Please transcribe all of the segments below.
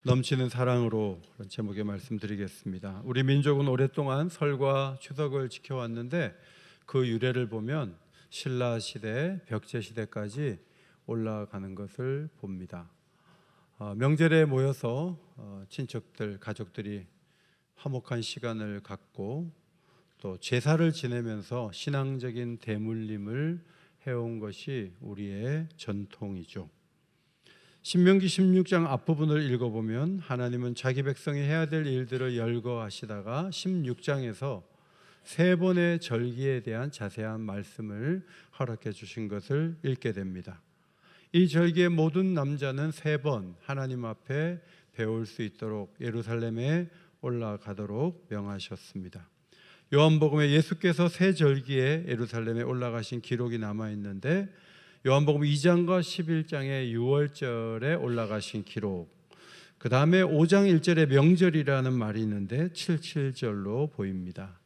넘치는 사랑으로 그런 제목의 말씀드리겠습니다. 우리 민족은 오랫동안 설과 추석을 지켜왔는데 그 유래를 보면 신라 시대, 벽제 시대까지 올라가는 것을 봅니다. 명절에 모여서 친척들, 가족들이 화목한 시간을 갖고 또 제사를 지내면서 신앙적인 대물림을 해온 것이 우리의 전통이죠. 신명기 16장 앞부분을 읽어보면 하나님은 자기 백성이 해야 될 일들을 열거하시다가 16장에서 세 번의 절기에 대한 자세한 말씀을 허락해 주신 것을 읽게 됩니다. 이 절기의 모든 남자는 세 번 하나님 앞에 배울 수 있도록 예루살렘에 올라가도록 명하셨습니다. 요한복음에 예수께서 세 절기에 예루살렘에 올라가신 기록이 남아있는데 요한복음 2장과 11장의 6월절에 올라가신 기록, 그 다음에 5장 1절에 명절이라는 말이 있는데 77절로 보입니다.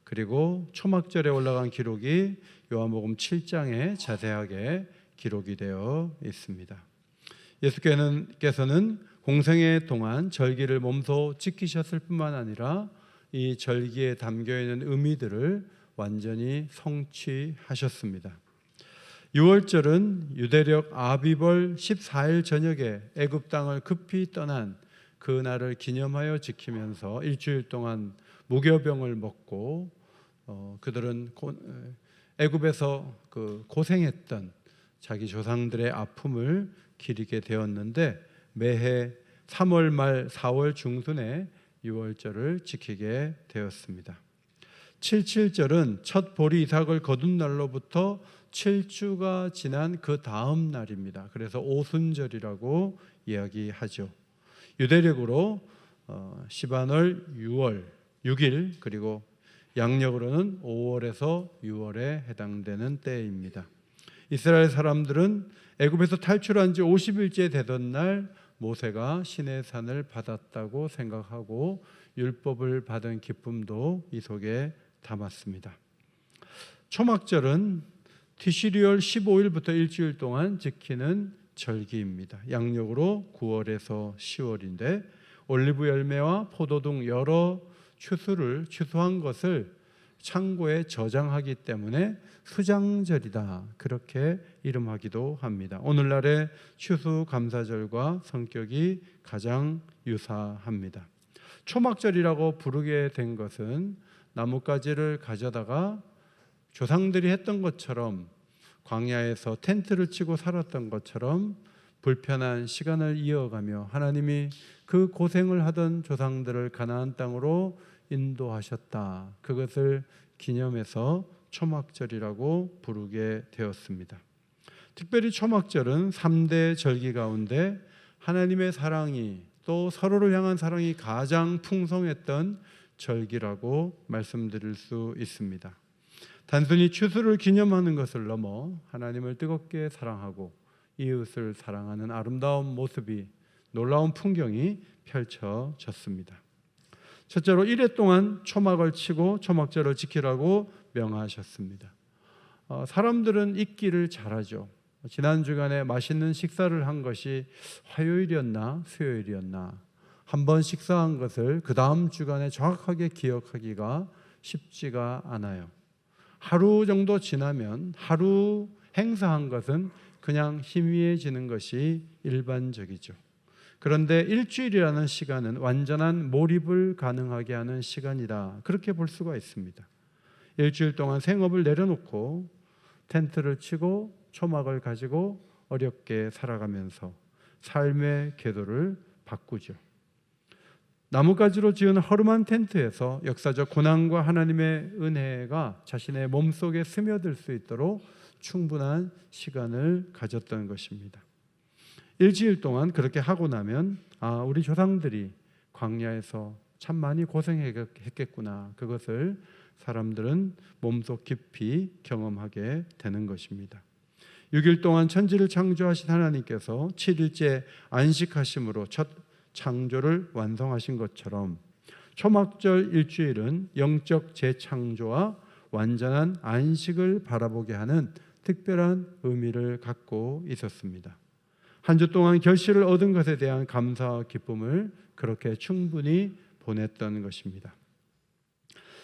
그리고 초막절에 올라간 기록이 요한복음 7장에 자세하게 기록이 되어 있습니다. 예수께서는 공생애 동안 절기를 몸소 지키셨을 뿐만 아니라 이 절기에 담겨있는 의미들을 완전히 성취하셨습니다. 6월절은 유대력 아비벌 14일 저녁에 애굽 땅을 급히 떠난 그 날을 기념하여 지키면서 일주일 동안 무교병을 먹고 그들은 애굽에서 고생했던 자기 조상들의 아픔을 기리게 되었는데 매해 3월 말 4월 중순에 6월절을 지키게 되었습니다. 77절은 첫 보리 이삭을 거둔 날로부터 7주가 지난 그 다음 날입니다. 그래서 오순절이라고 이야기하죠. 유대력으로 시반월 6월 6일 그리고 양력으로는 5월에서 6월에 해당되는 때입니다. 이스라엘 사람들은 애굽에서 탈출한 지 50일째 되던 날 모세가 시내산을 받았다고 생각하고 율법을 받은 기쁨도 이 속에 담았습니다. 초막절은 티시리얼 15일부터 일주일 동안 지키는 절기입니다. 양력으로 9월에서 10월인데 올리브 열매와 포도 등 여러 추수한 것을 창고에 저장하기 때문에 수장절이다 그렇게 이름하기도 합니다. 오늘날의 추수감사절과 성격이 가장 유사합니다. 초막절이라고 부르게 된 것은 나뭇가지를 가져다가 조상들이 했던 것처럼 광야에서 텐트를 치고 살았던 것처럼 불편한 시간을 이어가며 하나님이 그 고생을 하던 조상들을 가나안 땅으로 인도하셨다. 그것을 기념해서 초막절이라고 부르게 되었습니다. 특별히 초막절은 3대 절기 가운데 하나님의 사랑이 또 서로를 향한 사랑이 가장 풍성했던 절기라고 말씀드릴 수 있습니다. 단순히 추수를 기념하는 것을 넘어 하나님을 뜨겁게 사랑하고 이웃을 사랑하는 아름다운 모습이 놀라운 풍경이 펼쳐졌습니다. 첫째로 1회 동안 초막을 치고 초막절을 지키라고 명하셨습니다. 사람들은 잊기를 잘하죠. 지난 주간에 맛있는 식사를 한 것이 화요일이었나 수요일이었나 한 번 식사한 것을 그 다음 주간에 정확하게 기억하기가 쉽지가 않아요. 하루 정도 지나면 하루 행사한 것은 그냥 희미해지는 것이 일반적이죠. 그런데 일주일이라는 시간은 완전한 몰입을 가능하게 하는 시간이다. 그렇게 볼 수가 있습니다. 일주일 동안 생업을 내려놓고 텐트를 치고 초막을 가지고 어렵게 살아가면서 삶의 궤도를 바꾸죠. 나뭇가지로 지은 허름한 텐트에서 역사적 고난과 하나님의 은혜가 자신의 몸속에 스며들 수 있도록 충분한 시간을 가졌던 것입니다. 일주일 동안 그렇게 하고 나면 우리 조상들이 광야에서 참 많이 고생했겠구나. 그것을 사람들은 몸속 깊이 경험하게 되는 것입니다. 6일 동안 천지를 창조하신 하나님께서 7일째 안식하심으로 첫 창조를 완성하신 것처럼 초막절 일주일은 영적 재창조와 완전한 안식을 바라보게 하는 특별한 의미를 갖고 있었습니다. 한 주 동안 결실을 얻은 것에 대한 감사와 기쁨을 그렇게 충분히 보냈던 것입니다.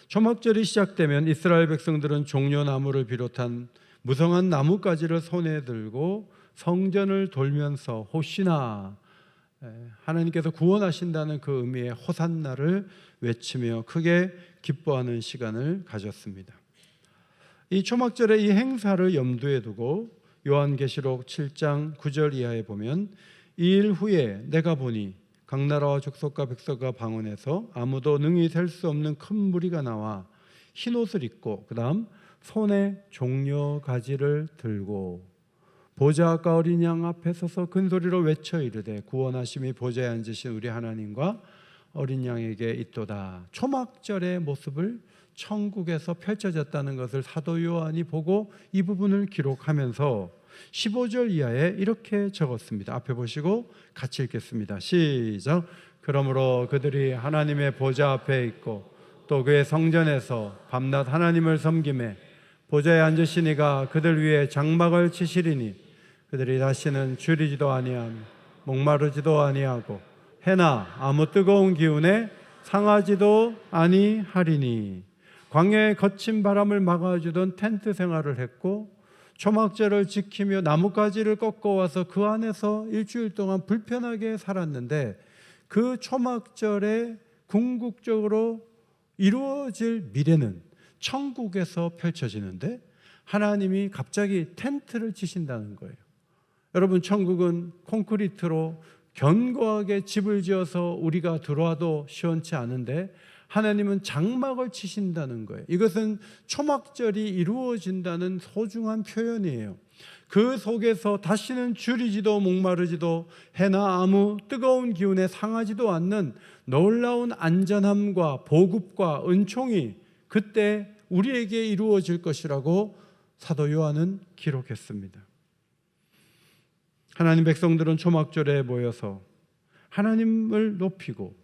초막절이 시작되면 이스라엘 백성들은 종려나무를 비롯한 무성한 나뭇가지를 손에 들고 성전을 돌면서 호시나, 하나님께서 구원하신다는 그 의미의 호산나를 외치며 크게 기뻐하는 시간을 가졌습니다. 이 초막절의 이 행사를 염두에 두고 요한계시록 7장 9절 이하에 보면, 이 일 후에 내가 보니 각 나라와 족속과 백성과 방언에서 아무도 능히 셀 수 없는 큰 무리가 나와 흰 옷을 입고 그 다음 손에 종려 가지를 들고 보좌와 어린 양 앞에 서서 큰 소리로 외쳐 이르되 구원하심이 보좌에 앉으신 우리 하나님과 어린 양에게 있도다. 초막절의 모습을 천국에서 펼쳐졌다는 것을 사도 요한이 보고 이 부분을 기록하면서 15절 이하에 이렇게 적었습니다. 앞에 보시고 같이 읽겠습니다. 시작. 그러므로 그들이 하나님의 보좌 앞에 있고 또 그의 성전에서 밤낮 하나님을 섬기매 보좌에 앉으신 이가 그들 위에 장막을 치시리니 그들이 다시는 줄이지도 아니하며 목마르지도 아니하고 해나 아무 뜨거운 기운에 상하지도 아니하리니. 광야의 거친 바람을 막아주던 텐트 생활을 했고 초막절을 지키며 나뭇가지를 꺾어와서 그 안에서 일주일 동안 불편하게 살았는데, 그 초막절에 궁극적으로 이루어질 미래는 천국에서 펼쳐지는데 하나님이 갑자기 텐트를 치신다는 거예요. 여러분, 천국은 콘크리트로 견고하게 집을 지어서 우리가 들어와도 시원치 않은데 하나님은 장막을 치신다는 거예요. 이것은 초막절이 이루어진다는 소중한 표현이에요. 그 속에서 다시는 줄이지도 목마르지도 해나 아무 뜨거운 기운에 상하지도 않는 놀라운 안전함과 보급과 은총이 그때 우리에게 이루어질 것이라고 사도 요한은 기록했습니다. 하나님 백성들은 초막절에 모여서 하나님을 높이고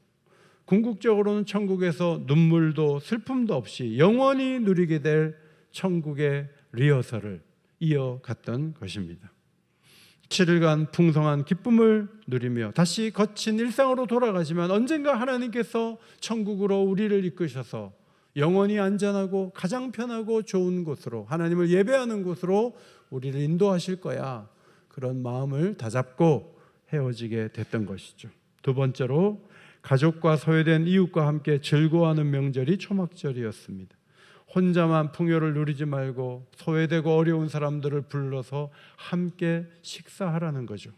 궁극적으로는 천국에서 눈물도 슬픔도 없이 영원히 누리게 될 천국의 리허설을 이어갔던 것입니다. 7일간 풍성한 기쁨을 누리며 다시 거친 일상으로 돌아가지만 언젠가 하나님께서 천국으로 우리를 이끄셔서 영원히 안전하고 가장 편하고 좋은 곳으로, 하나님을 예배하는 곳으로 우리를 인도하실 거야, 그런 마음을 다잡고 헤어지게 됐던 것이죠. 두 번째로, 가족과 소외된 이웃과 함께 즐거워하는 명절이 초막절이었습니다. 혼자만 풍요를 누리지 말고 소외되고 어려운 사람들을 불러서 함께 식사하라는 거죠.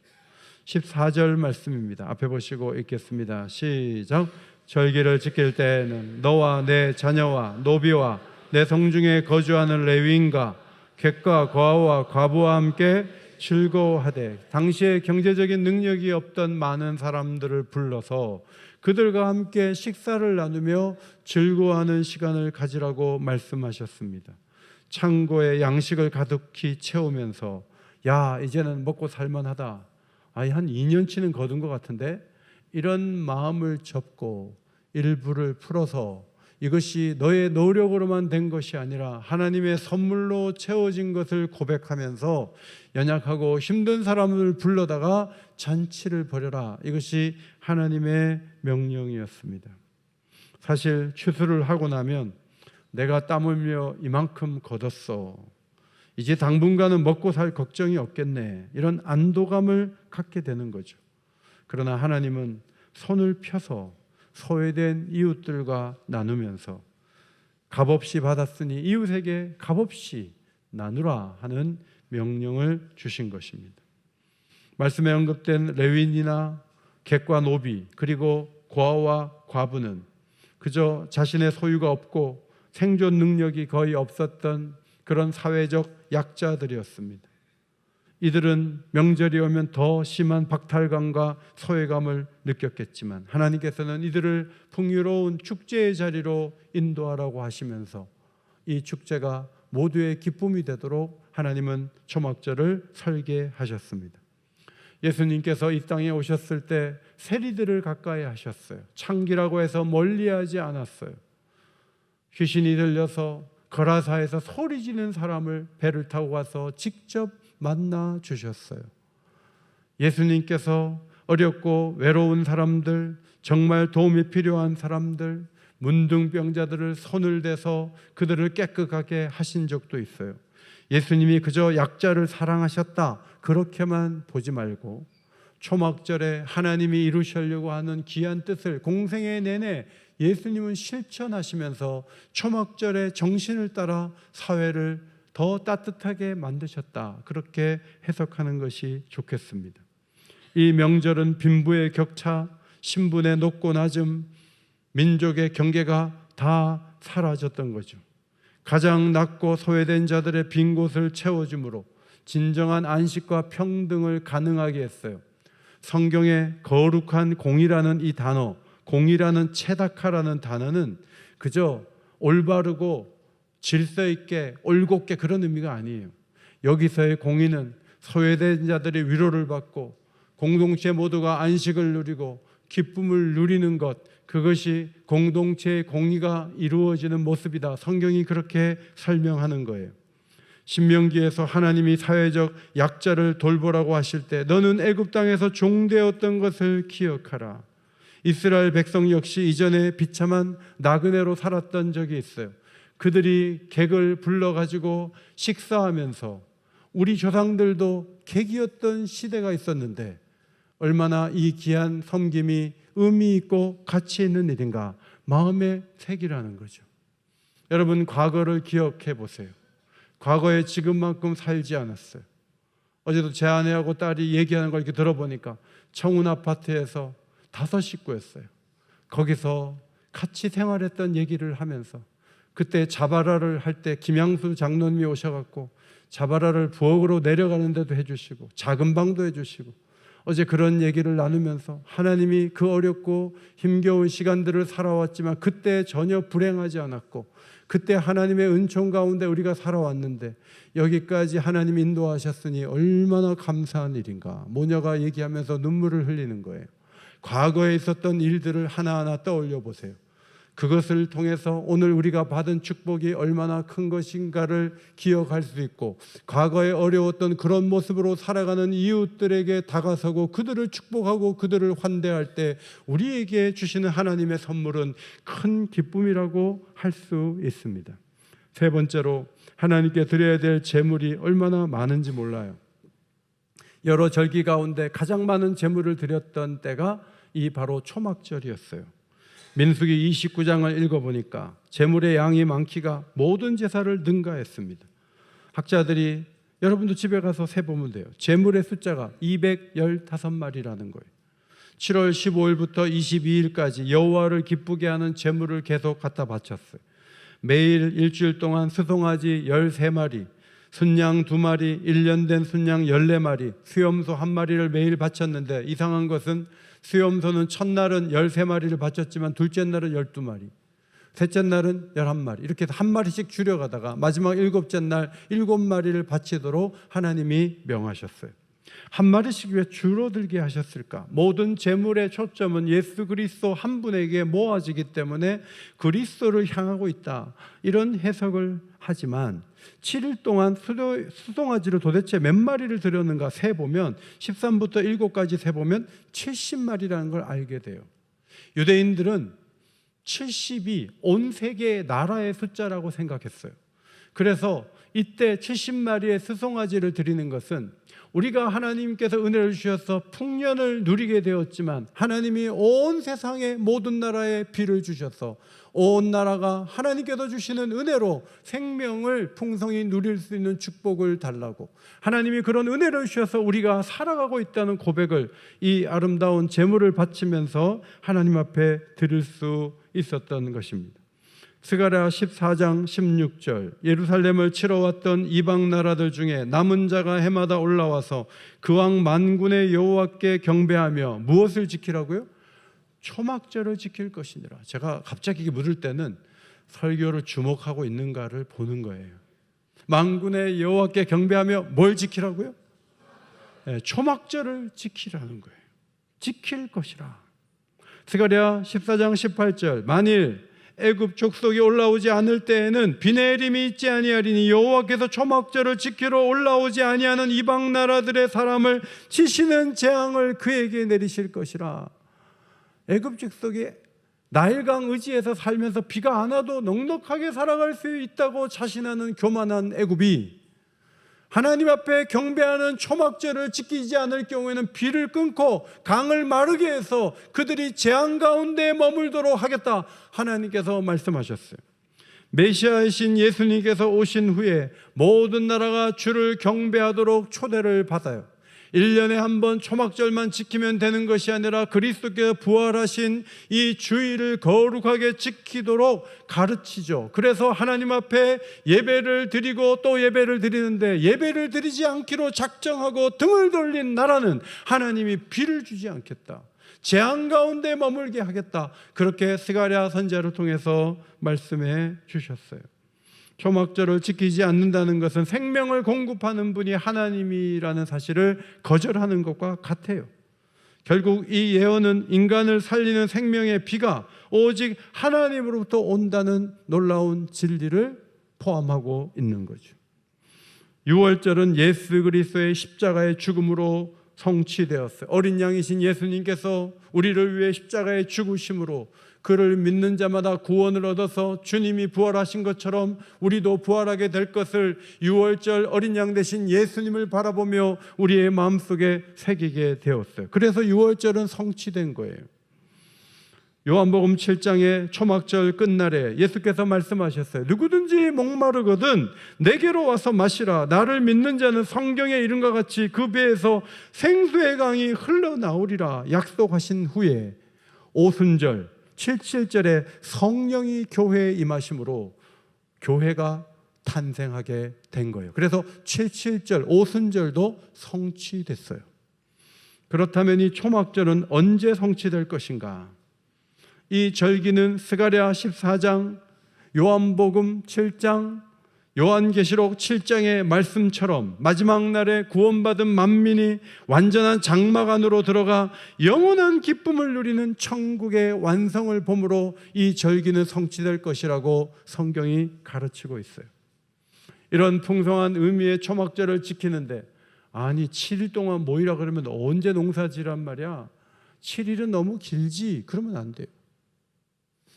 14절 말씀입니다. 앞에 보시고 읽겠습니다. 시작. 절기를 지킬 때에는 너와 내 자녀와 노비와 내 성중에 거주하는 레위인과 객과 과부와 과부와 함께 즐거워하되, 당시에 경제적인 능력이 없던 많은 사람들을 불러서 그들과 함께 식사를 나누며 즐거워하는 시간을 가지라고 말씀하셨습니다. 창고에 양식을 가득히 채우면서 야, 이제는 먹고 살만하다, 한 2년치는 거둔 것 같은데, 이런 마음을 접고 일부를 풀어서 이것이 너의 노력으로만 된 것이 아니라 하나님의 선물로 채워진 것을 고백하면서 연약하고 힘든 사람을 불러다가 잔치를 벌여라, 이것이 하나님의 명령이었습니다. 사실 추수를 하고 나면 내가 땀 흘며 이만큼 거뒀어, 이제 당분간은 먹고 살 걱정이 없겠네, 이런 안도감을 갖게 되는 거죠. 그러나 하나님은 손을 펴서 소외된 이웃들과 나누면서 값없이 받았으니 이웃에게 값없이 나누라 하는 명령을 주신 것입니다. 말씀에 언급된 레위인이나 객과 노비 그리고 고아와 과부는 그저 자신의 소유가 없고 생존 능력이 거의 없었던 그런 사회적 약자들이었습니다. 이들은 명절이 오면 더 심한 박탈감과 소외감을 느꼈겠지만 하나님께서는 이들을 풍요로운 축제의 자리로 인도하라고 하시면서 이 축제가 모두의 기쁨이 되도록 하나님은 초막절을 설계하셨습니다. 예수님께서 이 땅에 오셨을 때 세리들을 가까이 하셨어요. 창기라고 해서 멀리하지 않았어요. 귀신이 들려서 거라사에서 소리 지는 사람을 배를 타고 가서 직접 만나 주셨어요. 예수님께서 어렵고 외로운 사람들, 정말 도움이 필요한 사람들, 문둥병자들을 손을 대서 그들을 깨끗하게 하신 적도 있어요. 예수님이 그저 약자를 사랑하셨다 그렇게만 보지 말고 초막절에 하나님이 이루시려고 하는 귀한 뜻을 공생애 내내 예수님은 실천하시면서 초막절의 정신을 따라 사회를 더 따뜻하게 만드셨다, 그렇게 해석하는 것이 좋겠습니다. 이 명절은 빈부의 격차, 신분의 높고 낮음, 민족의 경계가 다 사라졌던 거죠. 가장 낮고 소외된 자들의 빈 곳을 채워줌으로 진정한 안식과 평등을 가능하게 했어요. 성경의 거룩한 공이라는 이 단어, 공이라는 체다카라는 단어는 그저 올바르고 질서 있게 올곧게 그런 의미가 아니에요. 여기서의 공의는 소외된 자들의 위로를 받고 공동체 모두가 안식을 누리고 기쁨을 누리는 것, 그것이 공동체의 공의가 이루어지는 모습이다. 성경이 그렇게 설명하는 거예요. 신명기에서 하나님이 사회적 약자를 돌보라고 하실 때 너는 애굽 땅에서 종되었던 것을 기억하라. 이스라엘 백성 역시 이전에 비참한 나그네로 살았던 적이 있어요. 그들이 객을 불러가지고 식사하면서 우리 조상들도 객이었던 시대가 있었는데 얼마나 이 귀한 섬김이 의미 있고 가치 있는 일인가 마음에 새기라는 거죠. 여러분, 과거를 기억해 보세요. 과거에 지금만큼 살지 않았어요. 어제도 제 아내하고 딸이 얘기하는 걸 이렇게 들어보니까 청운 아파트에서 5 식구였어요. 거기서 같이 생활했던 얘기를 하면서 그때 자바라를 할 때 김양수 장로님이 오셔갖고 자바라를 부엌으로 내려가는 데도 해주시고 작은 방도 해주시고 어제 그런 얘기를 나누면서 하나님이 그 어렵고 힘겨운 시간들을 살아왔지만 그때 전혀 불행하지 않았고 그때 하나님의 은총 가운데 우리가 살아왔는데 여기까지 하나님이 인도하셨으니 얼마나 감사한 일인가. 모녀가 얘기하면서 눈물을 흘리는 거예요. 과거에 있었던 일들을 하나하나 떠올려 보세요. 그것을 통해서 오늘 우리가 받은 축복이 얼마나 큰 것인가를 기억할 수 있고 과거에 어려웠던 그런 모습으로 살아가는 이웃들에게 다가서고 그들을 축복하고 그들을 환대할 때 우리에게 주시는 하나님의 선물은 큰 기쁨이라고 할 수 있습니다. 3번째로 하나님께 드려야 될 제물이 얼마나 많은지 몰라요. 여러 절기 가운데 가장 많은 제물을 드렸던 때가 이 바로 초막절이었어요. 민수기 29장을 읽어보니까 제물의 양이 많기가 모든 제사를 능가했습니다. 학자들이 여러분도 집에 가서 세보면 돼요. 제물의 숫자가 215마리라는 거예요. 7월 15일부터 22일까지 여호와를 기쁘게 하는 제물을 계속 갖다 바쳤어요. 매일 일주일 동안 수송아지 13마리, 순양 2마리, 1년 된 순양 14마리, 수염소 1마리를 매일 바쳤는데 이상한 것은 수염소는 첫날은 13마리를 바쳤지만 둘째 날은 12마리, 셋째 날은 11마리, 이렇게 해서 1마리씩 줄여가다가 마지막 7째 날 7마리를 바치도록 하나님이 명하셨어요. 1마리씩 왜 줄어들게 하셨을까? 모든 제물의 초점은 예수 그리스도 한 분에게 모아지기 때문에 그리스도를 향하고 있다, 이런 해석을 하지만 7일 동안 수송아지를 도대체 몇 마리를 드렸는가 세보면 13부터 7까지 세보면 70마리라는 걸 알게 돼요. 유대인들은 70이 온 세계의 나라의 숫자라고 생각했어요. 그래서 이때 70마리의 수송아지를 드리는 것은 우리가 하나님께서 은혜를 주셔서 풍년을 누리게 되었지만 하나님이 온 세상의 모든 나라에 비를 주셔서 온 나라가 하나님께서 주시는 은혜로 생명을 풍성히 누릴 수 있는 축복을 달라고 하나님이 그런 은혜를 주셔서 우리가 살아가고 있다는 고백을 이 아름다운 제물을 바치면서 하나님 앞에 드릴 수 있었던 것입니다. 스가랴 14장 16절, 예루살렘을 치러왔던 이방 나라들 중에 남은 자가 해마다 올라와서 그 왕 만군의 여호와께 경배하며 무엇을 지키라고요? 초막절을 지킬 것이니라. 제가 갑자기 이게 묻을 때는 설교를 주목하고 있는가를 보는 거예요. 만군의 여호와께 경배하며 뭘 지키라고요? 네, 초막절을 지키라는 거예요. 지킬 것이라. 스가랴 14장 18절, 만일 애굽 족속이 올라오지 않을 때에는 비 내림이 있지 아니하리니 여호와께서 초막절을 지키러 올라오지 아니하는 이방 나라들의 사람을 치시는 재앙을 그에게 내리실 것이라. 애굽 족속이 나일강 의지에서 살면서 비가 안 와도 넉넉하게 살아갈 수 있다고 자신하는 교만한 애굽이 하나님 앞에 경배하는 초막절을 지키지 않을 경우에는 비를 끊고 강을 마르게 해서 그들이 재앙 가운데 머물도록 하겠다, 하나님께서 말씀하셨어요. 메시아이신 예수님께서 오신 후에 모든 나라가 주를 경배하도록 초대를 받아요. 1년에 한 번 초막절만 지키면 되는 것이 아니라 그리스도께서 부활하신 이 주일을 거룩하게 지키도록 가르치죠. 그래서 하나님 앞에 예배를 드리고 또 예배를 드리는데, 예배를 드리지 않기로 작정하고 등을 돌린 나라는 하나님이 비를 주지 않겠다, 재앙 가운데 머물게 하겠다, 그렇게 스가랴 선지자를 통해서 말씀해 주셨어요. 초막절을 지키지 않는다는 것은 생명을 공급하는 분이 하나님이라는 사실을 거절하는 것과 같아요. 결국 이 예언은 인간을 살리는 생명의 비가 오직 하나님으로부터 온다는 놀라운 진리를 포함하고 있는 거죠. 유월절은 예수 그리스도의 십자가의 죽음으로 성취되었어요. 어린 양이신 예수님께서 우리를 위해 십자가에 죽으심으로 그를 믿는 자마다 구원을 얻어서 주님이 부활하신 것처럼 우리도 부활하게 될 것을 유월절 어린 양 되신 예수님을 바라보며 우리의 마음속에 새기게 되었어요. 그래서 유월절은 성취된 거예요. 요한복음 7장의 초막절 끝날에 예수께서 말씀하셨어요. 누구든지 목마르거든 내게로 와서 마시라. 나를 믿는 자는 성경에 이른과 같이 그 배에서 생수의 강이 흘러나오리라 약속하신 후에 오순절 77절에 성령이 교회에 임하심으로 교회가 탄생하게 된 거예요. 그래서 77절 오순절도 성취됐어요. 그렇다면 이 초막절은 언제 성취될 것인가? 이 절기는 스가랴 14장, 요한복음 7장, 요한계시록 7장의 말씀처럼 마지막 날에 구원받은 만민이 완전한 장막 안으로 들어가 영원한 기쁨을 누리는 천국의 완성을 봄으로 이 절기는 성취될 것이라고 성경이 가르치고 있어요. 이런 풍성한 의미의 초막절을 지키는데, 아니 7일 동안 모이라 그러면 언제 농사지란 말이야? 7일은 너무 길지, 그러면 안 돼요.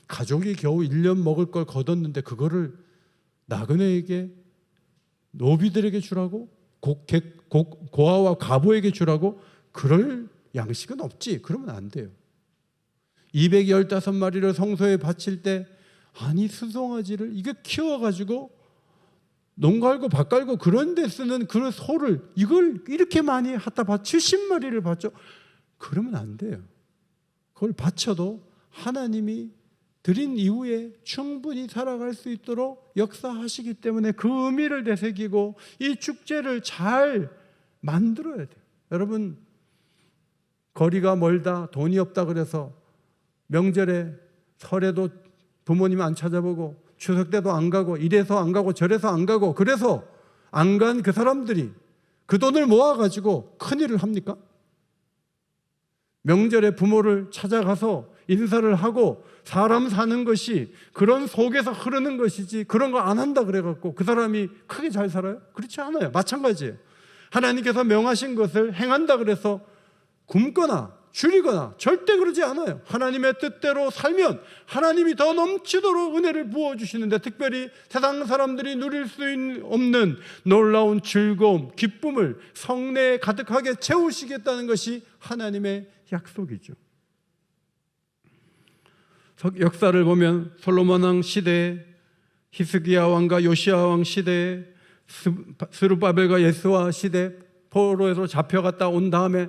가족이 겨우 1년 먹을 걸 거뒀는데 그거를 나그네에게, 노비들에게 주라고? 고아와 과부에게 주라고? 그럴 양식은 없지. 그러면 안 돼요. 215마리를 성소에 바칠 때, 아니 수송아지를 이게 키워가지고 농 갈고 밭 갈고 그런 데 쓰는 그 소를 이걸 이렇게 많이 갖다 70마리를 바쳐? 그러면 안 돼요. 그걸 바쳐도 하나님이 드린 이후에 충분히 살아갈 수 있도록 역사하시기 때문에 그 의미를 되새기고 이 축제를 잘 만들어야 돼요. 여러분, 거리가 멀다, 돈이 없다 그래서 명절에 설에도 부모님 안 찾아보고 추석 때도 안 가고 이래서 안 가고 저래서 안 가고, 그래서 안 간 그 사람들이 그 돈을 모아가지고 큰일을 합니까? 명절에 부모를 찾아가서 인사를 하고 사람 사는 것이 그런 속에서 흐르는 것이지, 그런 거 안 한다 그래갖고 그 사람이 크게 잘 살아요? 그렇지 않아요. 마찬가지예요. 하나님께서 명하신 것을 행한다 그래서 굶거나 줄이거나 절대 그러지 않아요. 하나님의 뜻대로 살면 하나님이 더 넘치도록 은혜를 부어주시는데, 특별히 세상 사람들이 누릴 수 없는 놀라운 즐거움, 기쁨을 성내에 가득하게 채우시겠다는 것이 하나님의 약속이죠. 역사를 보면 솔로몬 왕 시대에, 히스기야 왕과 요시야 왕 시대에, 스룹바벨과 예수와 시대, 포로에서 잡혀갔다 온 다음에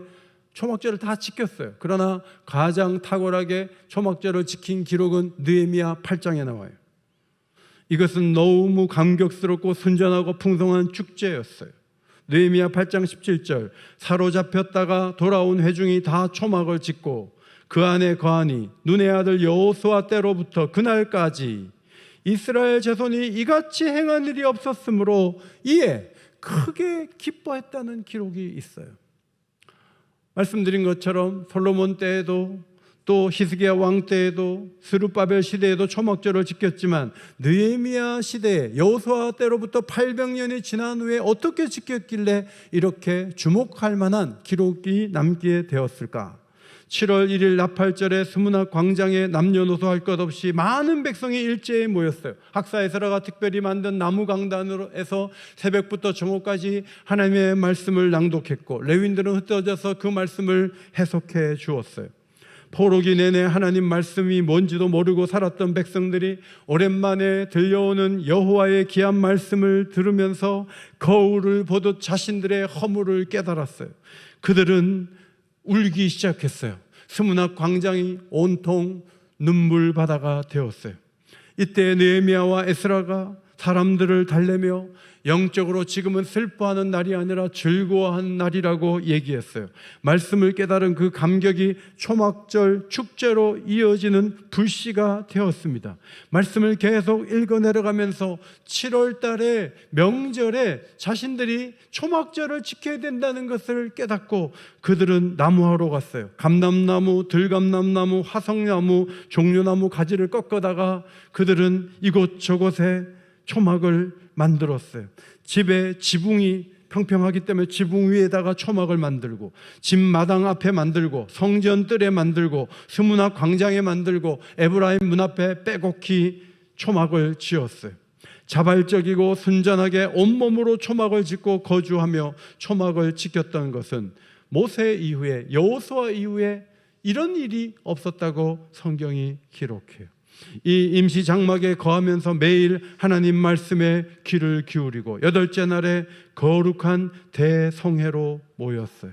초막절을 다 지켰어요. 그러나 가장 탁월하게 초막절을 지킨 기록은 느헤미야 8장에 나와요. 이것은 너무 감격스럽고 순전하고 풍성한 축제였어요. 느헤미야 8장 17절, 사로잡혔다가 돌아온 회중이 다 초막을 짓고 그 안에 거하니 눈의 아들 여호수아 때로부터 그날까지 이스라엘 자손이 이같이 행한 일이 없었으므로 이에 크게 기뻐했다는 기록이 있어요. 말씀드린 것처럼 솔로몬 때에도 또 히스기야 왕 때에도 스룹바벨 시대에도 초막절을 지켰지만 느헤미야 시대에 여호수아 때로부터 800년이 지난 후에 어떻게 지켰길래 이렇게 주목할 만한 기록이 남게 되었을까? 7월 1일 나팔절에 스무나 광장에 남녀노소 할 것 없이 많은 백성이 일제히 모였어요. 학사 에스라가 특별히 만든 나무 강단으로해서 새벽부터 정오까지 하나님의 말씀을 낭독했고 레위인들은 흩어져서 그 말씀을 해석해 주었어요. 포로기 내내 하나님 말씀이 뭔지도 모르고 살았던 백성들이 오랜만에 들려오는 여호와의 귀한 말씀을 들으면서 거울을 보듯 자신들의 허물을 깨달았어요. 그들은 울기 시작했어요. 스무나 광장이 온통 눈물 바다가 되었어요. 이때 느헤미야와 에스라가 사람들을 달래며 영적으로 지금은 슬퍼하는 날이 아니라 즐거워하는 날이라고 얘기했어요. 말씀을 깨달은 그 감격이 초막절 축제로 이어지는 불씨가 되었습니다. 말씀을 계속 읽어 내려가면서 7월 달에 명절에 자신들이 초막절을 지켜야 된다는 것을 깨닫고 그들은 나무하러 갔어요. 감람나무, 들감남나무, 화성나무, 종려나무 가지를 꺾어다가 그들은 이곳저곳에 초막을 만들었어요. 집에 지붕이 평평하기 때문에 지붕 위에다가 초막을 만들고 집 마당 앞에 만들고 성전 뜰에 만들고 스무나 광장에 만들고 에브라임 문 앞에 빼곡히 초막을 지었어요. 자발적이고 순전하게 온몸으로 초막을 짓고 거주하며 초막을 지켰던 것은 모세 이후에 여호수아 이후에 이런 일이 없었다고 성경이 기록해요. 이 임시 장막에 거하면서 매일 하나님 말씀에 귀를 기울이고 8째 날에 거룩한 대성회로 모였어요.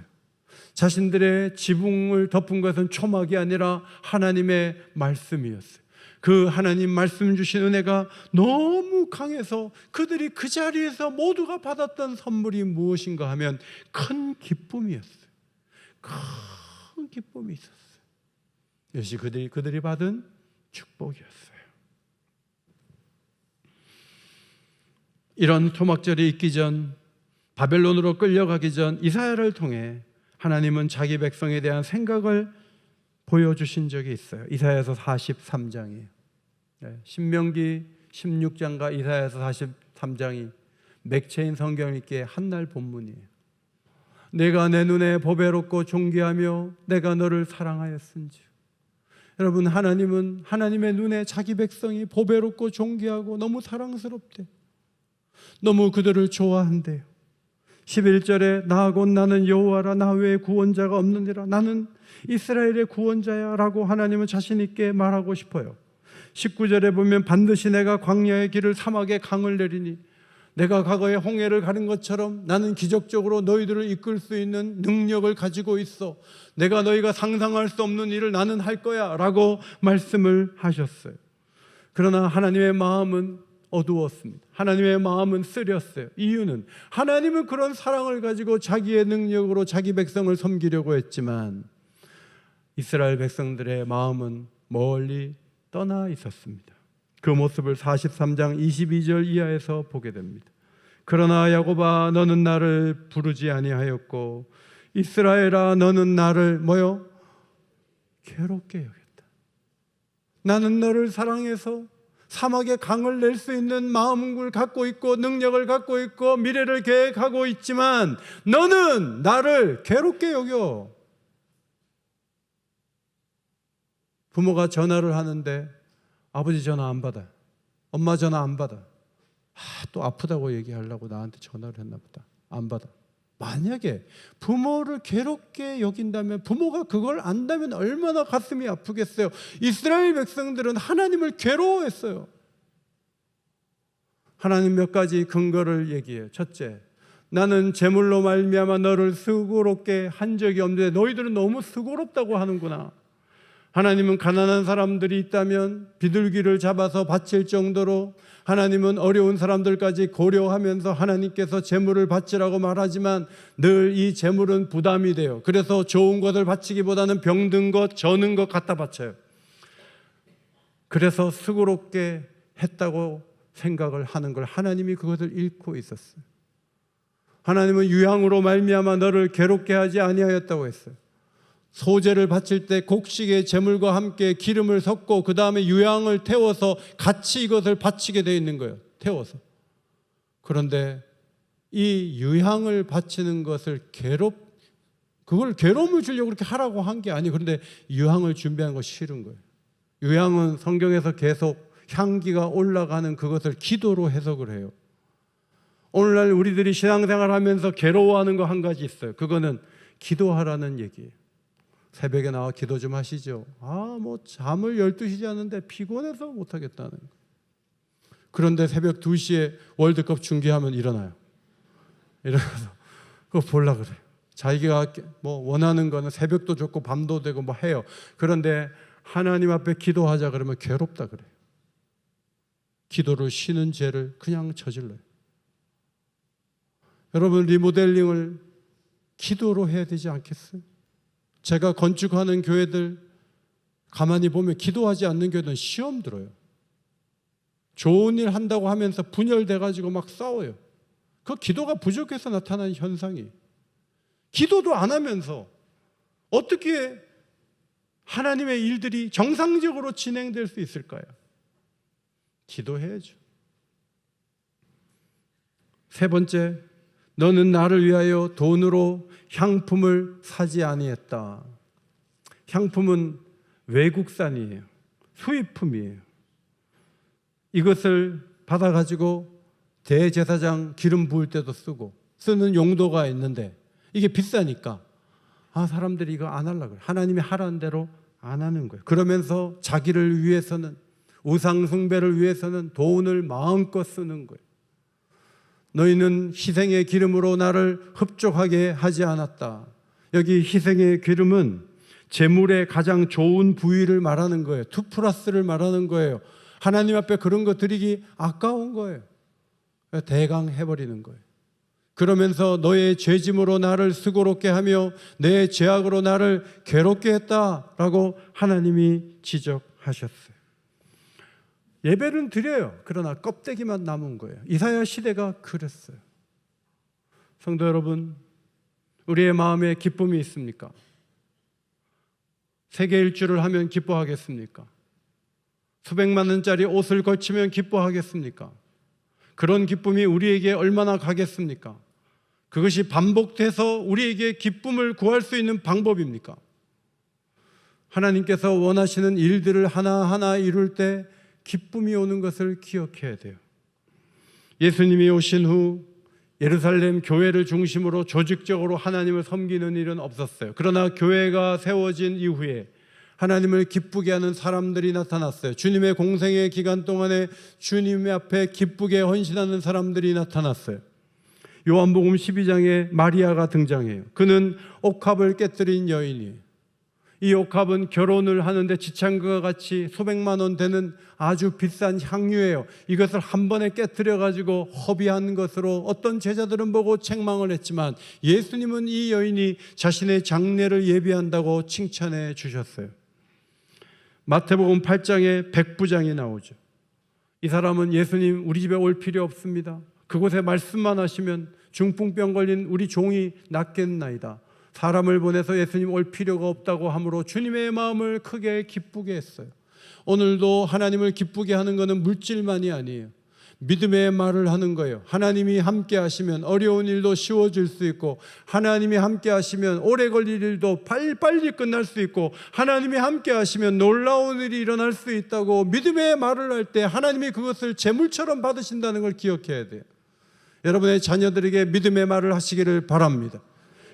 자신들의 지붕을 덮은 것은 초막이 아니라 하나님의 말씀이었어요. 그 하나님 말씀 주신 은혜가 너무 강해서 그들이 그 자리에서 모두가 받았던 선물이 무엇인가 하면 큰 기쁨이었어요. 큰 기쁨이 있었어요. 이것이 그들이 받은 축복이었어요. 이런 초막절이 있기 전, 바벨론으로 끌려가기 전 이사야를 통해 하나님은 자기 백성에 대한 생각을 보여주신 적이 있어요. 이사야서 43장이에요. 신명기 16장과 이사야서 43장이 맥체인 성경 읽기에 한날 본문이에요. 내가 내 눈에 보배롭고 존귀하며 내가 너를 사랑하였은지. 여러분, 하나님은 하나님의 눈에 자기 백성이 보배롭고 존귀하고 너무 사랑스럽대. 너무 그들을 좋아한대요. 11절에 나 곧 나는 여호와라, 나 외에 구원자가 없느니라, 나는 이스라엘의 구원자야 라고 하나님은 자신 있게 말하고 싶어요. 19절에 보면 반드시 내가 광야의 길을 사막에 강을 내리니, 내가 과거에 홍해를 가른 것처럼 나는 기적적으로 너희들을 이끌 수 있는 능력을 가지고 있어. 내가 너희가 상상할 수 없는 일을 나는 할 거야 라고 말씀을 하셨어요. 그러나 하나님의 마음은 어두웠습니다. 하나님의 마음은 쓰렸어요. 이유는 하나님은 그런 사랑을 가지고 자기의 능력으로 자기 백성을 섬기려고 했지만 이스라엘 백성들의 마음은 멀리 떠나 있었습니다. 그 모습을 43장 22절 이하에서 보게 됩니다. 그러나 야곱아 너는 나를 부르지 아니하였고 이스라엘아 너는 나를 괴롭게 여겼다. 나는 너를 사랑해서 사막에 강을 낼 수 있는 마음을 갖고 있고 능력을 갖고 있고 미래를 계획하고 있지만 너는 나를 괴롭게 여겨. 부모가 전화를 하는데 아버지 전화 안 받아, 엄마 전화 안 받아. 또 아프다고 얘기하려고 나한테 전화를 했나 보다. 안 받아. 만약에 부모를 괴롭게 여긴다면, 부모가 그걸 안다면 얼마나 가슴이 아프겠어요. 이스라엘 백성들은 하나님을 괴로워했어요. 하나님 몇 가지 근거를 얘기해요. 첫째, 나는 재물로 말미암아 너를 수고롭게 한 적이 없는데 너희들은 너무 수고롭다고 하는구나. 하나님은 가난한 사람들이 있다면 비둘기를 잡아서 바칠 정도로, 하나님은 어려운 사람들까지 고려하면서 하나님께서 재물을 바치라고 말하지만 늘 이 재물은 부담이 돼요. 그래서 좋은 것을 바치기보다는 병든 것, 저는 것 갖다 바쳐요. 그래서 수고롭게 했다고 생각을 하는 걸 하나님이 그것을 읽고 있었어요. 하나님은 유향으로 말미암아 너를 괴롭게 하지 아니하였다고 했어요. 소제를 바칠 때 곡식의 제물과 함께 기름을 섞고 그 다음에 유향을 태워서 같이 이것을 바치게 되어 있는 거예요. 태워서. 그런데 이 유향을 바치는 것을 그걸 괴로움을 주려고 그렇게 하라고 한 게 아니에요. 그런데 유향을 준비한 거 싫은 거예요. 유향은 성경에서 계속 향기가 올라가는 그것을 기도로 해석을 해요. 오늘날 우리들이 신앙생활 하면서 괴로워하는 거 한 가지 있어요. 그거는 기도하라는 얘기예요. 새벽에 나와 기도 좀 하시죠. 잠을 12시 자는데 피곤해서 못하겠다는 거예요. 그런데 새벽 2시에 월드컵 중계하면 일어나요. 일어나서 그거 보려고 그래요. 자기가 원하는 거는 새벽도 좋고 밤도 되고 해요. 그런데 하나님 앞에 기도하자 그러면 괴롭다 그래요. 기도를 쉬는 죄를 그냥 저질러요. 여러분, 리모델링을 기도로 해야 되지 않겠어요? 제가 건축하는 교회들 가만히 보면 기도하지 않는 교회는 시험 들어요. 좋은 일 한다고 하면서 분열돼가지고 막 싸워요. 그 기도가 부족해서 나타나는 현상이에요. 기도도 안 하면서 어떻게 하나님의 일들이 정상적으로 진행될 수 있을까요? 기도해야죠. 세 번째, 너는 나를 위하여 돈으로 향품을 사지 아니했다. 향품은 외국산이에요. 수입품이에요. 이것을 받아가지고 대제사장 기름 부을 때도 쓰는 용도가 있는데 이게 비싸니까 사람들이 이거 안 하려고 해요. 하나님이 하라는 대로 안 하는 거예요. 그러면서 자기를 위해서는, 우상 숭배를 위해서는 돈을 마음껏 쓰는 거예요. 너희는 희생의 기름으로 나를 흡족하게 하지 않았다. 여기 희생의 기름은 제물의 가장 좋은 부위를 말하는 거예요. 투플러스를 말하는 거예요. 하나님 앞에 그런 거 드리기 아까운 거예요. 대강 해버리는 거예요. 그러면서 너의 죄짐으로 나를 수고롭게 하며 내 죄악으로 나를 괴롭게 했다라고 하나님이 지적하셨어요. 예배는 드려요. 그러나 껍데기만 남은 거예요. 이사야 시대가 그랬어요. 성도 여러분, 우리의 마음에 기쁨이 있습니까? 세계 일주를 하면 기뻐하겠습니까? 수백만 원짜리 옷을 걸치면 기뻐하겠습니까? 그런 기쁨이 우리에게 얼마나 가겠습니까? 그것이 반복돼서 우리에게 기쁨을 구할 수 있는 방법입니까? 하나님께서 원하시는 일들을 하나하나 이룰 때 기쁨이 오는 것을 기억해야 돼요. 예수님이 오신 후 예루살렘 교회를 중심으로 조직적으로 하나님을 섬기는 일은 없었어요. 그러나 교회가 세워진 이후에 하나님을 기쁘게 하는 사람들이 나타났어요. 주님의 공생의 기간 동안에 주님 앞에 기쁘게 헌신하는 사람들이 나타났어요. 요한복음 12장에 마리아가 등장해요. 그는 옥합을 깨뜨린 여인이에요. 이 옥합은 결혼을 하는데 지창과 같이 수백만 원 되는 아주 비싼 향유예요. 이것을 한 번에 깨뜨려 가지고 허비한 것으로 어떤 제자들은 보고 책망을 했지만 예수님은 이 여인이 자신의 장례를 예비한다고 칭찬해 주셨어요. 마태복음 8장에 백부장이 나오죠. 이 사람은 예수님 우리 집에 올 필요 없습니다. 그곳에 말씀만 하시면 중풍병 걸린 우리 종이 낫겠나이다. 사람을 보내서 예수님 올 필요가 없다고 함으로 주님의 마음을 크게 기쁘게 했어요. 오늘도 하나님을 기쁘게 하는 것은 물질만이 아니에요. 믿음의 말을 하는 거예요. 하나님이 함께 하시면 어려운 일도 쉬워질 수 있고, 하나님이 함께 하시면 오래 걸릴 일도 빨리 끝날 수 있고, 하나님이 함께 하시면 놀라운 일이 일어날 수 있다고 믿음의 말을 할 때 하나님이 그것을 재물처럼 받으신다는 걸 기억해야 돼요. 여러분의 자녀들에게 믿음의 말을 하시기를 바랍니다.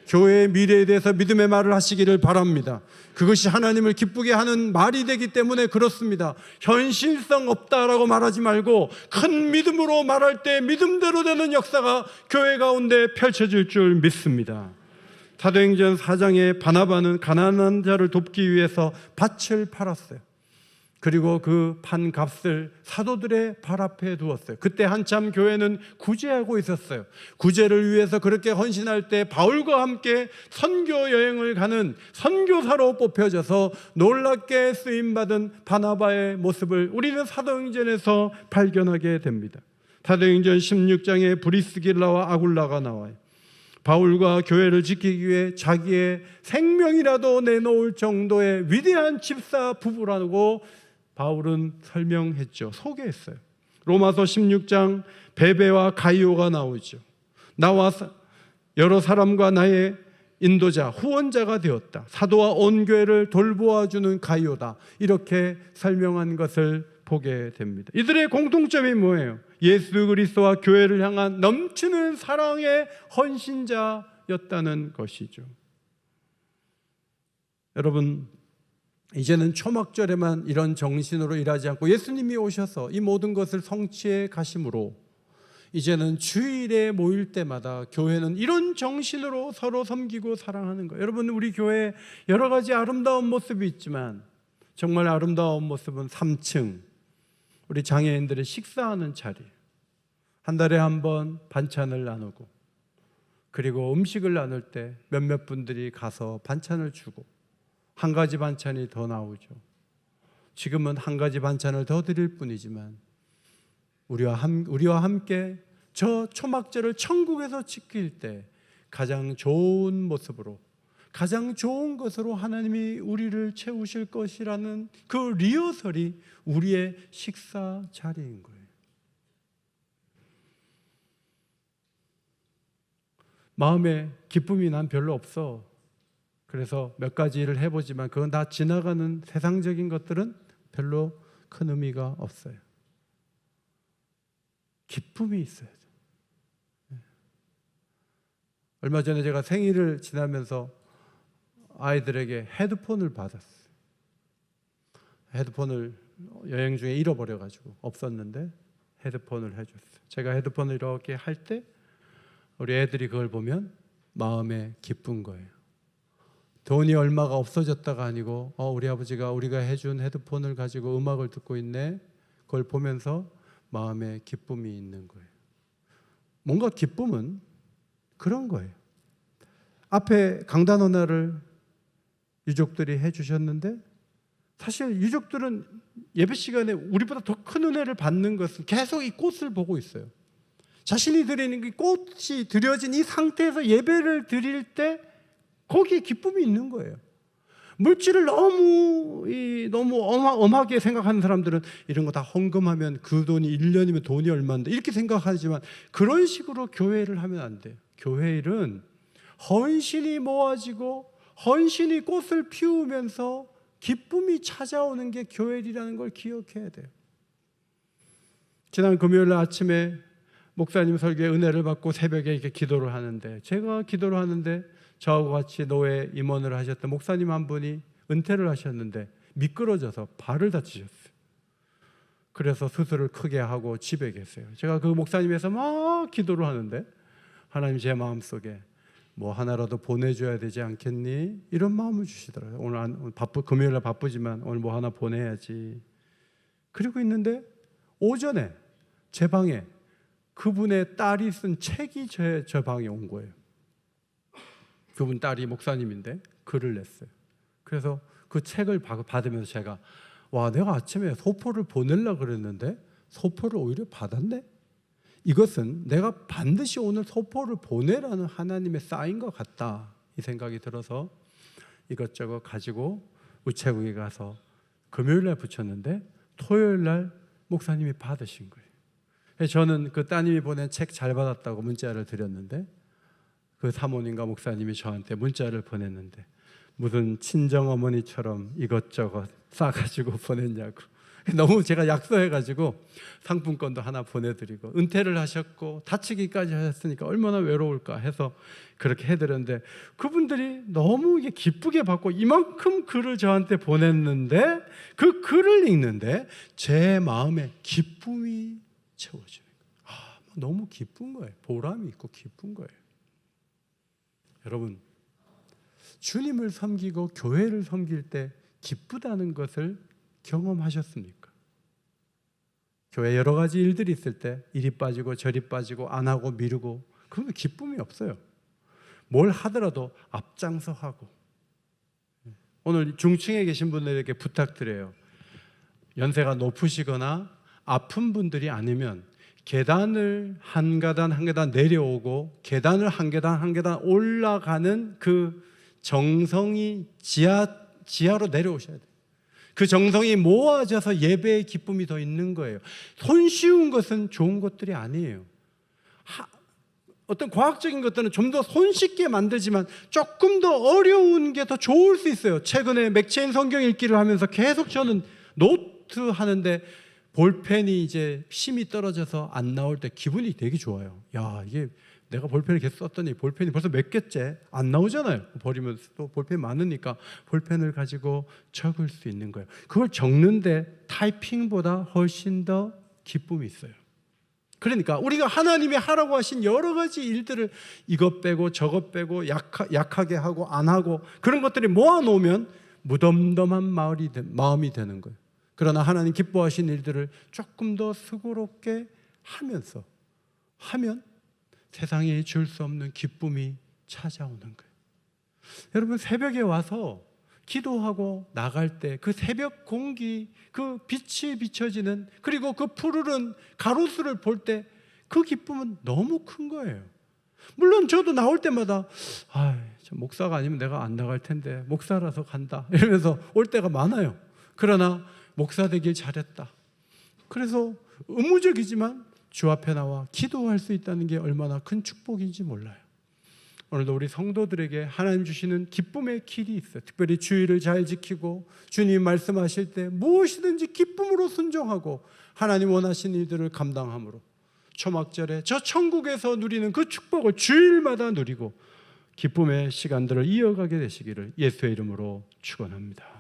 교회의 미래에 대해서 믿음의 말을 하시기를 바랍니다. 그것이 하나님을 기쁘게 하는 말이 되기 때문에 그렇습니다. 현실성 없다라고 말하지 말고 큰 믿음으로 말할 때 믿음대로 되는 역사가 교회 가운데 펼쳐질 줄 믿습니다. 사도행전 4장에 바나바는 가난한 자를 돕기 위해서 밭을 팔았어요. 그리고 그 판 값을 사도들의 발 앞에 두었어요. 그때 한참 교회는 구제하고 있었어요. 구제를 위해서 그렇게 헌신할 때 바울과 함께 선교 여행을 가는 선교사로 뽑혀져서 놀랍게 쓰임받은 바나바의 모습을 우리는 사도행전에서 발견하게 됩니다. 사도행전 16장에 브리스길라와 아굴라가 나와요. 바울과 교회를 지키기 위해 자기의 생명이라도 내놓을 정도의 위대한 집사 부부라고 바울은 설명했죠. 소개했어요. 로마서 16장 베베와 가이오가 나오죠. 나와 여러 사람과 나의 인도자, 후원자가 되었다. 사도와 온 교회를 돌보아주는 가이오다. 이렇게 설명한 것을 보게 됩니다. 이들의 공통점이 뭐예요? 예수 그리스도와 교회를 향한 넘치는 사랑의 헌신자였다는 것이죠. 여러분, 이제는 초막절에만 이런 정신으로 일하지 않고 예수님이 오셔서 이 모든 것을 성취해 가심으로 이제는 주일에 모일 때마다 교회는 이런 정신으로 서로 섬기고 사랑하는 거예요. 여러분, 우리 교회에 여러 가지 아름다운 모습이 있지만 정말 아름다운 모습은 3층 우리 장애인들의 식사하는 자리, 한 달에 한 번 반찬을 나누고, 그리고 음식을 나눌 때 몇몇 분들이 가서 반찬을 주고, 한 가지 반찬이 더 나오죠. 지금은 한 가지 반찬을 더 드릴 뿐이지만 우리와 함께 저 초막절을 천국에서 지킬 때 가장 좋은 모습으로, 가장 좋은 것으로 하나님이 우리를 채우실 것이라는 그 리허설이 우리의 식사 자리인 거예요. 마음에 기쁨이 난 별로 없어. 그래서 몇 가지 일을 해보지만 그건 다 지나가는 세상적인 것들은 별로 큰 의미가 없어요. 기쁨이 있어야죠. 얼마 전에 제가 생일을 지나면서 아이들에게 헤드폰을 받았어요. 헤드폰을 여행 중에 잃어버려가지고 없었는데 헤드폰을 해줬어요. 제가 헤드폰을 이렇게 할 때 우리 애들이 그걸 보면 마음에 기쁜 거예요. 돈이 얼마가 없어졌다가 아니고 우리 아버지가 우리가 해준 헤드폰을 가지고 음악을 듣고 있네. 그걸 보면서 마음에 기쁨이 있는 거예요. 뭔가 기쁨은 그런 거예요. 앞에 강단원화를 유족들이 해주셨는데 사실 유족들은 예배 시간에 우리보다 더 큰 은혜를 받는 것은 계속 이 꽃을 보고 있어요. 자신이 드리는 이 꽃이 드려진 이 상태에서 예배를 드릴 때 거기에 기쁨이 있는 거예요. 물질을 너무 엄하게 생각하는 사람들은 이런 거 다 헌금하면 그 돈이 1년이면 돈이 얼마인데 이렇게 생각하지만 그런 식으로 교회 일을 하면 안 돼요. 교회 일은 헌신이 모아지고 헌신이 꽃을 피우면서 기쁨이 찾아오는 게 교회 일이라는 걸 기억해야 돼요. 지난 금요일 아침에 목사님 설교에 은혜를 받고 새벽에 이렇게 기도를 하는데 제가 기도를 하는데 저하고 같이 노회 임원을 하셨던 목사님 한 분이 은퇴를 하셨는데 미끄러져서 발을 다치셨어요. 그래서 수술을 크게 하고 집에 계세요. 제가 그 목사님에서 막 기도를 하는데 하나님 제 마음속에 뭐 하나라도 보내줘야 되지 않겠니? 이런 마음을 주시더라고요. 오늘 금요일날 바쁘지만 오늘 뭐 하나 보내야지. 그리고 있는데 오전에 제 방에 그분의 딸이 쓴 책이 제 방에 온 거예요. 그분 딸이 목사님인데 글을 냈어요. 그래서 그 책을 받으면서 제가 내가 아침에 소포를 보내려고 그랬는데 소포를 오히려 받았네? 이것은 내가 반드시 오늘 소포를 보내라는 하나님의 사인 것 같다 이 생각이 들어서 이것저것 가지고 우체국에 가서 금요일날 붙였는데 토요일날 목사님이 받으신 거예요. 저는 그 따님이 보낸 책 잘 받았다고 문자를 드렸는데 그 사모님과 목사님이 저한테 문자를 보냈는데 무슨 친정어머니처럼 이것저것 싸가지고 보냈냐고. 너무 제가 약속해가지고 상품권도 하나 보내드리고 은퇴를 하셨고 다치기까지 하셨으니까 얼마나 외로울까 해서 그렇게 해드렸는데 그분들이 너무 이게 기쁘게 받고 이만큼 글을 저한테 보냈는데 그 글을 읽는데 제 마음에 기쁨이 채워지는 거예요. 너무 기쁜 거예요. 보람이 있고 기쁜 거예요. 여러분, 주님을 섬기고 교회를 섬길 때 기쁘다는 것을 경험하셨습니까? 교회 여러 가지 일들이 있을 때 이리 빠지고 저리 빠지고 안 하고 미루고 그러면 기쁨이 없어요. 뭘 하더라도 앞장서 하고. 오늘 중층에 계신 분들에게 부탁드려요. 연세가 높으시거나 아픈 분들이 아니면 계단을 한 계단 한 계단 내려오고 계단을 한 계단 한 계단 올라가는 그 정성이 지하로 내려오셔야 돼요. 그 정성이 모아져서 예배의 기쁨이 더 있는 거예요. 손쉬운 것은 좋은 것들이 아니에요. 어떤 과학적인 것들은 좀 더 손쉽게 만들지만 조금 더 어려운 게 더 좋을 수 있어요. 최근에 맥체인 성경 읽기를 하면서 계속 저는 노트 하는데 볼펜이 이제 힘이 떨어져서 안 나올 때 기분이 되게 좋아요. 야, 이게 내가 볼펜을 계속 썼더니 볼펜이 벌써 몇 개째 안 나오잖아요. 버리면 또 볼펜 많으니까 볼펜을 가지고 적을 수 있는 거예요. 그걸 적는데 타이핑보다 훨씬 더 기쁨이 있어요. 그러니까 우리가 하나님이 하라고 하신 여러 가지 일들을 이것 빼고 저것 빼고 약하게 하고 안 하고 그런 것들이 모아놓으면 무덤덤한 마음이 되는 거예요. 그러나 하나님 기뻐하신 일들을 조금 더 수고롭게 하면 세상에 줄 수 없는 기쁨이 찾아오는 거예요. 여러분, 새벽에 와서 기도하고 나갈 때 그 새벽 공기, 그 빛이 비춰지는, 그리고 그 푸르른 가로수를 볼 때 그 기쁨은 너무 큰 거예요. 물론 저도 나올 때마다 목사가 아니면 내가 안 나갈 텐데 목사라서 간다 이러면서 올 때가 많아요. 그러나 목사 되길 잘했다. 그래서 의무적이지만 주 앞에 나와 기도할 수 있다는 게 얼마나 큰 축복인지 몰라요. 오늘도 우리 성도들에게 하나님 주시는 기쁨의 길이 있어요. 특별히 주의를 잘 지키고 주님 말씀하실 때 무엇이든지 기쁨으로 순종하고 하나님 원하시는 일들을 감당함으로 초막절에 저 천국에서 누리는 그 축복을 주일마다 누리고 기쁨의 시간들을 이어가게 되시기를 예수의 이름으로 축원합니다.